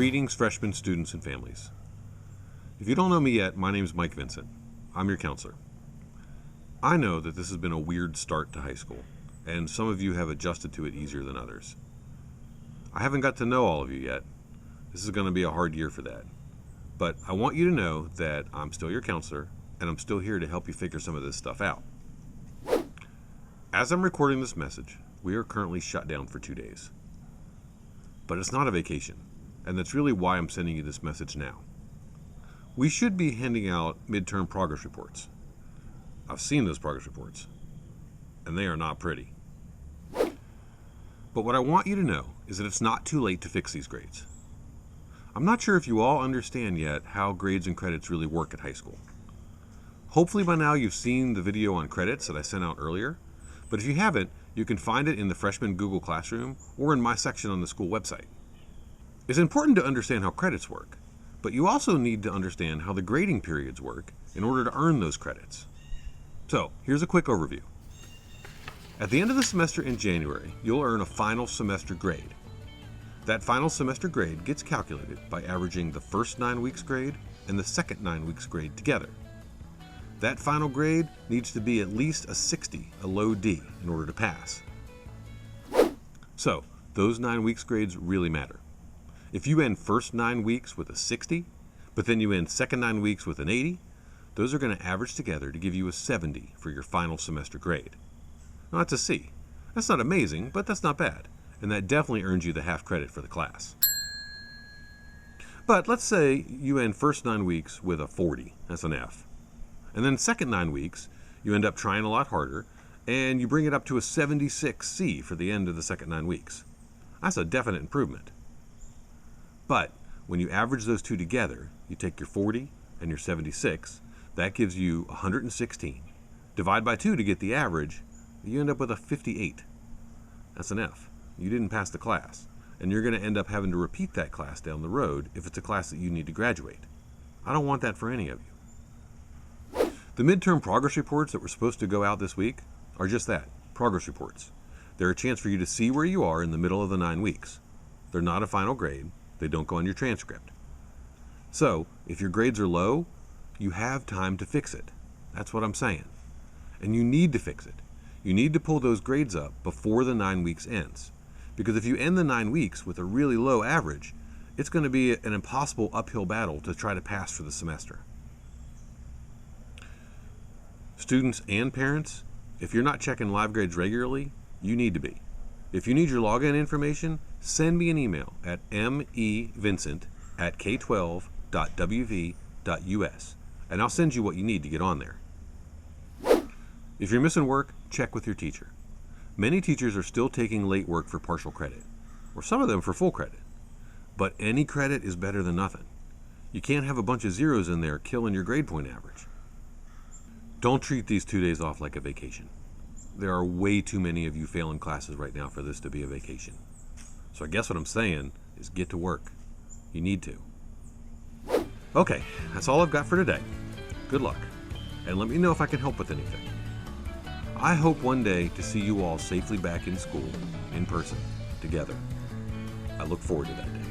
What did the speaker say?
Greetings, freshmen, students, and families. If you don't know me yet, my name is Mike Vincent. I'm your counselor. I know that this has been a weird start to high school, and some of you have adjusted to it easier than others. I haven't got to know all of you yet. This is going to be a hard year for that. But I want you to know that I'm still your counselor, and I'm still here to help you figure some of this stuff out. As I'm recording this message, we are currently shut down for 2 days. But it's not a vacation, and that's really why I'm sending you this message now. We should be handing out midterm progress reports. I've seen those progress reports, and they are not pretty. But what I want you to know is that it's not too late to fix these grades. I'm not sure if you all understand yet how grades and credits really work at high school. Hopefully by now you've seen the video on credits that I sent out earlier, but if you haven't, you can find it in the freshman Google Classroom or in my section on the school website. It's important to understand how credits work, but you also need to understand how the grading periods work in order to earn those credits. So, here's a quick overview. At the end of the semester in January, you'll earn a final semester grade. That final semester grade gets calculated by averaging the first 9 weeks grade and the second 9 weeks grade together. That final grade needs to be at least a 60, a low D, in order to pass. So, those 9 weeks grades really matter. If you end first 9 weeks with a 60, but then you end second 9 weeks with an 80, those are going to average together to give you a 70 for your final semester grade. Now that's a C. That's not amazing, but that's not bad, and that definitely earns you the half credit for the class. But let's say you end first 9 weeks with a 40, that's an F. And then second 9 weeks, you end up trying a lot harder, and you bring it up to a 76 C for the end of the second 9 weeks. That's a definite improvement. But when you average those two together, you take your 40 and your 76, that gives you 116. Divide by 2 to get the average, you end up with a 58. That's an F. You didn't pass the class, and you're going to end up having to repeat that class down the road if it's a class that you need to graduate. I don't want that for any of you. The midterm progress reports that were supposed to go out this week are just that, progress reports. They're a chance for you to see where you are in the middle of the 9 weeks. They're not a final grade. They don't go on your transcript. So, if your grades are low, you have time to fix it. That's what I'm saying. And you need to fix it. You need to pull those grades up before the 9 weeks ends. Because if you end the 9 weeks with a really low average, it's going to be an impossible uphill battle to try to pass for the semester. Students and parents, if you're not checking live grades regularly, you need to be. If you need your login information, send me an email at mevincent@k12.wv.us, and I'll send you what you need to get on there. If you're missing work, check with your teacher. Many teachers are still taking late work for partial credit, or some of them for full credit. But any credit is better than nothing. You can't have a bunch of zeros in there killing your grade point average. Don't treat these 2 days off like a vacation. There are way too many of you failing classes right now for this to be a vacation. So I guess what I'm saying is get to work. You need to. Okay, that's all I've got for today. Good luck, and let me know if I can help with anything. I hope one day to see you all safely back in school, in person, together. I look forward to that day.